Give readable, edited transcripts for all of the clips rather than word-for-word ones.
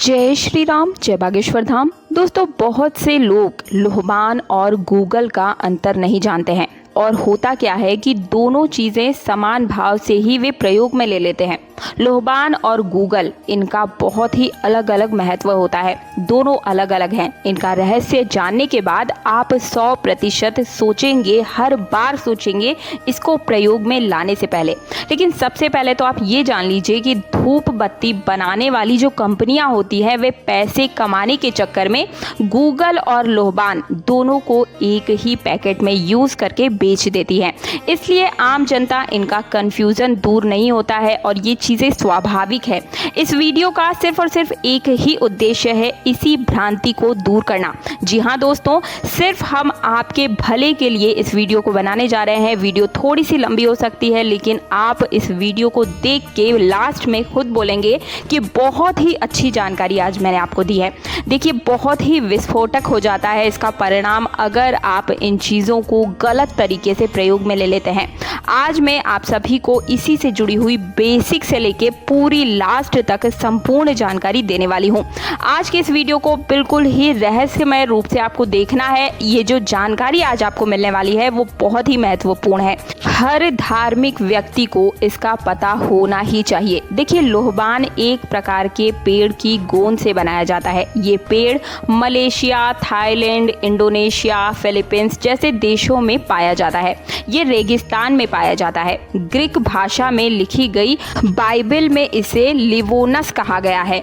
जय श्री राम, जय बागेश्वर धाम। दोस्तों, बहुत से लोग लोहबान और गूगल का अंतर नहीं जानते हैं और होता क्या है कि दोनों चीज़ें समान भाव से ही वे प्रयोग में ले लेते हैं। लोहबान और गूगल, इनका बहुत ही अलग अलग महत्व होता है। दोनों अलग अलग हैं। इनका रहस्य जानने के बाद आप 100% सोचेंगे, हर बार सोचेंगे इसको प्रयोग में लाने से पहले। लेकिन सबसे पहले तो आप ये जान लीजिए कि धूप बत्ती बनाने वाली जो कंपनियां होती है वे पैसे कमाने के चक्कर में गूगल और लोहबान दोनों को एक ही पैकेट में यूज़ करके बेच देती है। इसलिए आम जनता इनका कन्फ्यूज़न दूर नहीं होता है और ये चीज़ें स्वाभाविक है। इस वीडियो का सिर्फ और सिर्फ एक ही उद्देश्य है, इसी भ्रांति को दूर करना। जी हाँ दोस्तों, सिर्फ हम आपके भले के लिए इस वीडियो को बनाने जा रहे हैं। वीडियो थोड़ी सी लंबी हो सकती है, लेकिन आप इस वीडियो को देख के लास्ट में खुद बोलेंगे कि बहुत ही अच्छी जानकारी आज मैंने आपको दी है। देखिए, बहुत ही विस्फोटक हो जाता है इसका परिणाम अगर आप इन चीज़ों को गलत तरीके से प्रयोग में ले लेते हैं। आज मैं आप सभी को इसी से जुड़ी हुई बेसिक से लेके पूरी लास्ट तक संपूर्ण जानकारी देने वाली हूँ। आज के इस वीडियो को बिल्कुल ही रहस्यमय रूप से आपको देखना है। ये जो जानकारी आज आपको मिलने वाली है वो बहुत ही महत्वपूर्ण है। हर धार्मिक व्यक्ति को इसका पता होना ही चाहिए। देखिए, लोहबान एक प्रकार के पेड़ की गोंद से बनाया जाता है। ये पेड़ मलेशिया, थाईलैंड, इंडोनेशिया, फिलीपींस जैसे देशों में पाया जाता है। ये रेगिस्तान में पाया जाता है। ग्रीक भाषा में लिखी गई बाइबल में इसे लिवोनस कहा गया है।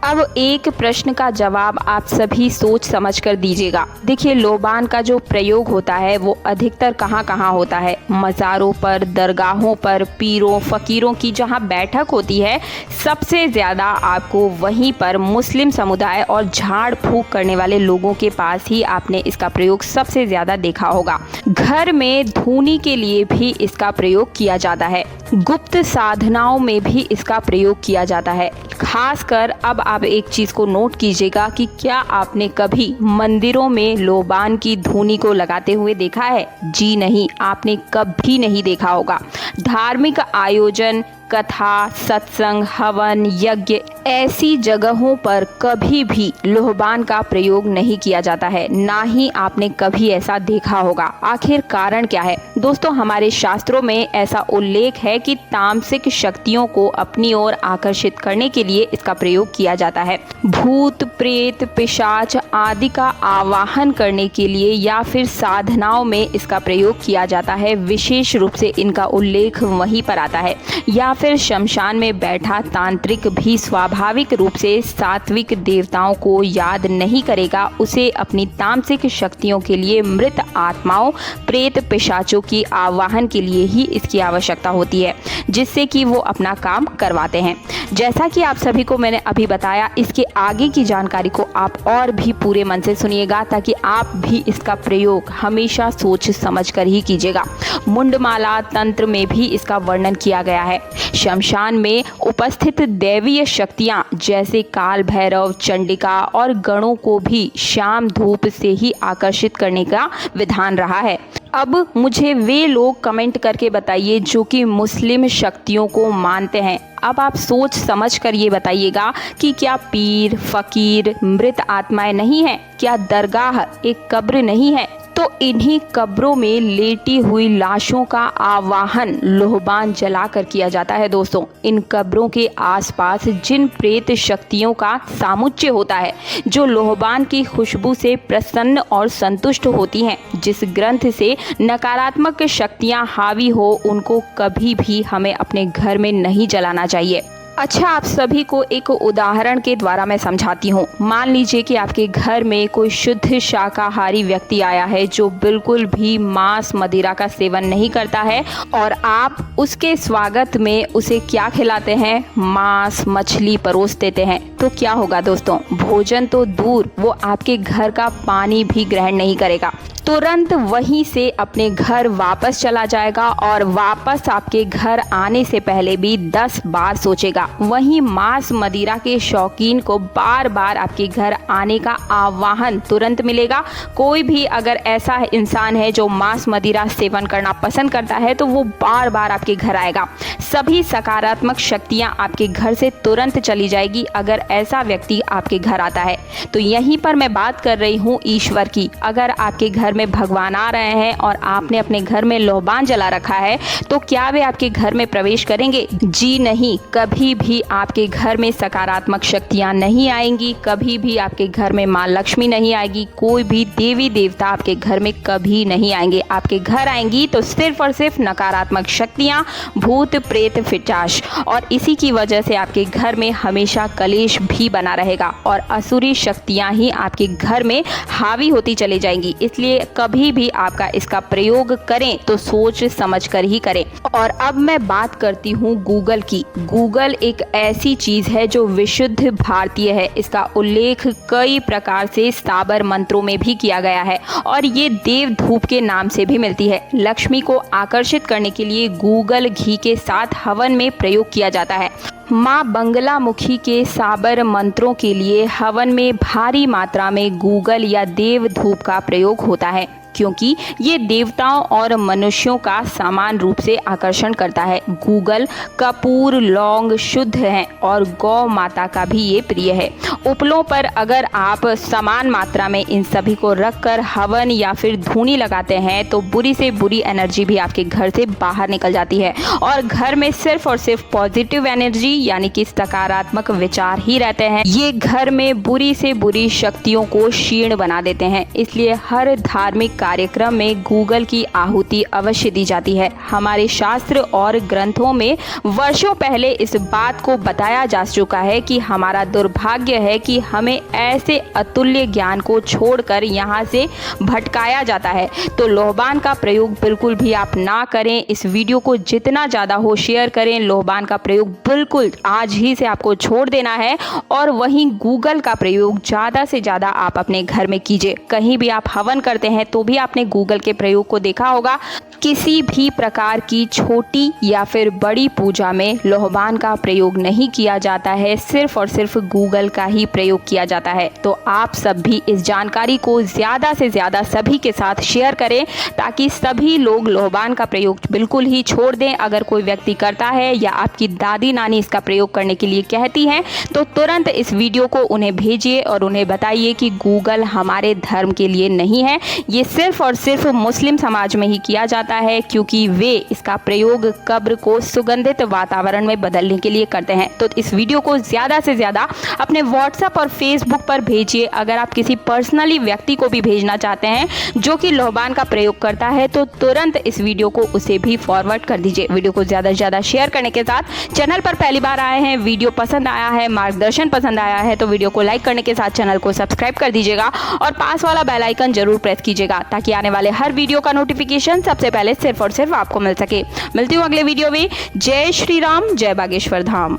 अब एक प्रश्न का जवाब आप सभी सोच समझ कर दीजिएगा। देखिए, लोहबान का जो प्रयोग होता है वो अधिकतर कहाँ होता है? मज़ारों पर, दरगाहों पर, पीरों फकीरों की जहाँ बैठक होती है, सबसे ज़्यादा आपको वहीं पर मुस्लिम समुदाय और झाड़ फूंक करने वाले लोगों के पास ही आपने इसका प्रयोग सबसे ज़्यादा देखा होगा। घर में धूनी के लिए भी इसका प्रयोग किया जाता है। गुप्त साधनाओं में भी इसका प्रयोग किया जाता है। खासकर अब आप एक चीज़ को नोट कीजिएगा कि क्या आपने कभी मंदिरों में लोहबान की धूनी को लगाते हुए देखा है? जी नहीं, आपने कभी नहीं देखा होगा। धार्मिक आयोजन, कथा, सत्संग, हवन, यज्ञ ऐसी जगहों पर कभी भी लोहबान का प्रयोग नहीं किया जाता है। ना ही आपने कभी ऐसा देखा होगा। आखिर कारण क्या है? दोस्तों, हमारे शास्त्रों में ऐसा उल्लेख है कि तामसिक शक्तियों को अपनी ओर आकर्षित करने के लिए इसका प्रयोग किया जाता है। भूत, प्रेत, पिशाच आदि का आवाहन करने के लिए या फिर साधनाओं में इसका प्रयोग किया जाता है। विशेष रूप से इनका उल्लेख वहीं पर आता है। या फिर शमशान में बैठा तांत्रिक भी स्वाभाविक रूप से सात्विक देवताओं को याद नहीं करेगा। उसे अपनी तामसिक शक्तियों के लिए मृत आत्माओं, प्रेत, पिशाचों की आवाहन के लिए ही इसकी आवश्यकता होती है, जिससे कि वो अपना काम करवाते हैं। जैसा कि आप सभी को मैंने अभी बताया, इसके आगे की जानकारी को आप और भी पूरे मन से सुनिएगा ताकि आप भी इसका प्रयोग हमेशा सोच समझ कर ही कीजिएगा। मुंडमाला तंत्र में भी इसका वर्णन किया गया है। शमशान में उपस्थित दैवीय शक्तियां जैसे काल भैरव, चंडिका और गणों को भी शाम धूप से ही आकर्षित करने का विधान रहा है। अब मुझे वे लोग कमेंट करके बताइए जो कि मुस्लिम शक्तियों को मानते हैं। अब आप सोच समझ कर ये बताइएगा कि क्या पीर, फकीर मृत आत्माएं नहीं हैं? क्या दरगाह एक कब्र नहीं है? तो इन्हीं कब्रों में लेटी हुई लाशों का आवाहन लोहबान जलाकर किया जाता है। दोस्तों, इन कब्रों के आसपास जिन प्रेत शक्तियों का सामुच्य होता है, जो लोहबान की खुशबू से प्रसन्न और संतुष्ट होती हैं, जिस ग्रंथ से नकारात्मक शक्तियां हावी हो, उनको कभी भी हमें अपने घर में नहीं जलाना चाहिए। अच्छा, आप सभी को एक उदाहरण के द्वारा मैं समझाती हूँ। मान लीजिए कि आपके घर में कोई शुद्ध शाकाहारी व्यक्ति आया है जो बिल्कुल भी मांस मदिरा का सेवन नहीं करता है और आप उसके स्वागत में उसे क्या खिलाते हैं? मांस, मछली परोस देते हैं। तो क्या होगा दोस्तों? भोजन तो दूर, वो आपके घर का पानी भी ग्रहण नहीं करेगा। तुरंत वहीं से अपने घर वापस चला जाएगा और वापस आपके घर आने से पहले भी 10 बार सोचेगा। वहीं मांस मदिरा के शौकीन को बार बार आपके घर आने का आह्वान तुरंत मिलेगा। कोई भी अगर ऐसा इंसान है जो मांस मदिरा सेवन करना पसंद करता है तो वो बार बार आपके घर आएगा। सभी सकारात्मक शक्तियां आपके घर से तुरंत चली जाएगी अगर ऐसा व्यक्ति आपके घर आता है। तो यहीं पर मैं बात कर रही हूँ ईश्वर की। अगर आपके घर में भगवान आ रहे हैं और आपने अपने घर में लोहबान जला रखा है तो क्या वे आपके घर में प्रवेश करेंगे? जी नहीं, कभी भी आपके घर में सकारात्मक शक्तियां नहीं आएंगी, कभी भी आपके घर में मां लक्ष्मी नहीं आएगी, कोई भी देवी देवता आपके घर में कभी नहीं आएंगे। आपके घर आएंगी तो सिर्फ और सिर्फ नकारात्मक शक्तियां, भूत प्रेत पिशाच, और इसी की वजह से आपके घर में हमेशा कलेश भी बना रहेगा और असुरी शक्तियां ही आपके घर में हावी होती चली जाएंगी। इसलिए कभी भी आपका इसका प्रयोग करें तो सोच समझ कर ही करें। और अब मैं बात करती हूँ गूगल की। गूगल एक ऐसी चीज है जो विशुद्ध भारतीय है। इसका उल्लेख कई प्रकार से साबर मंत्रों में भी किया गया है और ये देव धूप के नाम से भी मिलती है। लक्ष्मी को आकर्षित करने के लिए गूगल घी के साथ हवन में प्रयोग किया जाता है। माँ बंगलामुखी के साबर मंत्रों के लिए हवन में भारी मात्रा में गूगल या देव धूप का प्रयोग होता है क्योंकि ये देवताओं और मनुष्यों का समान रूप से आकर्षण करता है। गूगल, कपूर, लौंग शुद्ध हैं और गौ माता का भी ये प्रिय है। उपलों पर अगर आप समान मात्रा में इन सभी को रखकर हवन या फिर धूनी लगाते हैं तो बुरी से बुरी एनर्जी भी आपके घर से बाहर निकल जाती है और घर में सिर्फ और सिर्फ पॉजिटिव एनर्जी यानी कि सकारात्मक विचार ही रहते हैं। ये घर में बुरी से बुरी शक्तियों को क्षीण बना देते हैं। इसलिए हर धार्मिक कार्यक्रम में गूगल की आहुति अवश्य दी जाती है। हमारे शास्त्र और ग्रंथों में वर्षों पहले इस बात को बताया जा चुका है कि हमारा दुर्भाग्य है कि हमें ऐसे अतुल्य ज्ञान को छोड़कर यहाँ से भटकाया जाता है। तो लोहबान का प्रयोग बिल्कुल भी आप ना करें। इस वीडियो को जितना ज़्यादा हो शेयर करें। लोहबान का प्रयोग बिल्कुल आज ही से आपको छोड़ देना है और वहीं गूगल का प्रयोग ज़्यादा से ज़्यादा आप अपने घर में कीजिए। कहीं भी आप हवन करते हैं तो भी आपने गूगल के प्रयोग को देखा होगा। किसी भी प्रकार की छोटी या फिर बड़ी पूजा में लोहबान का प्रयोग नहीं किया जाता है, सिर्फ और सिर्फ गूगल का ही प्रयोग किया जाता है। तो आप सब भी इस जानकारी को ज़्यादा से ज़्यादा सभी के साथ शेयर करें ताकि सभी लोग लोहबान का प्रयोग बिल्कुल ही छोड़ दें। अगर कोई व्यक्ति करता है या आपकी दादी नानी इसका प्रयोग करने के लिए कहती हैं तो तुरंत इस वीडियो को उन्हें भेजिए और उन्हें बताइए कि गूगल हमारे धर्म के लिए नहीं है। ये सिर्फ और सिर्फ मुस्लिम समाज में ही किया जाता है क्योंकि वे इसका प्रयोग कब्र को सुगंधित वातावरण में बदलने के लिए करते हैं। तो इस वीडियो को ज़्यादा से ज़्यादा अपने व्हाट्सएप और फेसबुक पर भेजिए। अगर आप किसी पर्सनली व्यक्ति को भी भेजना चाहते हैं जो कि लोहबान का प्रयोग करता है तो तुरंत इस वीडियो को उसे भी फॉरवर्ड कर दीजिए। वीडियो को ज़्यादा से ज़्यादा शेयर करने के साथ चैनल पर पहली बार आए हैं, वीडियो पसंद आया है, मार्गदर्शन पसंद आया है तो वीडियो को लाइक करने के साथ चैनल को सब्सक्राइब कर दीजिएगा और पास वाला बेल आइकन जरूर प्रेस कीजिएगा ताकि आने वाले हर वीडियो का नोटिफिकेशन सबसे पहले सिर्फ और सिर्फ आपको मिल सके। मिलती हूँ अगले वीडियो में। जय श्री राम, जय बागेश्वर धाम।